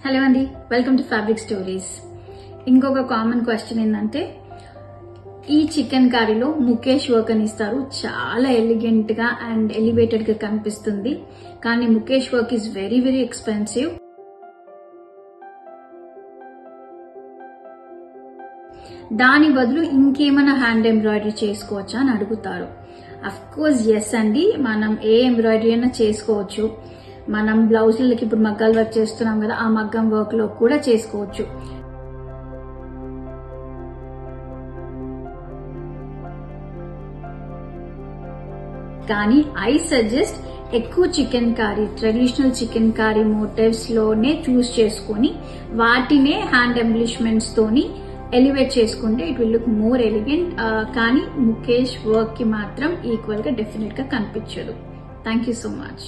Hello అండి, welcome to fabric stories. ఇంకొక common question ఏంటంటే, ఈ చికెన్ కర్రీలో ముఖేష్ వర్క్ అని ఇస్తారు. చాలా ఎలిగెంట్ గా అండ్ ఎలివేటెడ్ గా కనిపిస్తుంది. కానీ Mukesh work is very very expensive. దాని బదులు ఇంకేమైనా హ్యాండ్ ఎంబ్రాయిడరీ చేసుకోవచ్చా అని అడుగుతారు. అఫ్ కోర్స్ ఎస్ అండి, మనం ఏ ఎంబ్రాయిడరీ అయినా చేసుకోవచ్చు. మనం బ్లౌజులకి ఇప్పుడు మగ్గాలు వర్క్ చేస్తున్నాం కదా, ఆ మగ్గం వర్క్ లో కూడా చేసుకోవచ్చు. కానీ ఐ సజెస్ట్ ఎక్కువ chicken curry, traditional chicken curry motives లోనే చూస్ చేసుకుని వాటినే హ్యాండ్ ఎంబ్లిష్మెంట్స్ తోని ఎలివేట్ చేసుకుంటే it will look more elegant. కానీ ముఖేష్ వర్క్ కి మాత్రం ఈక్వల్ గా డెఫినెట్ గా కనిపించదు. Thank you so much.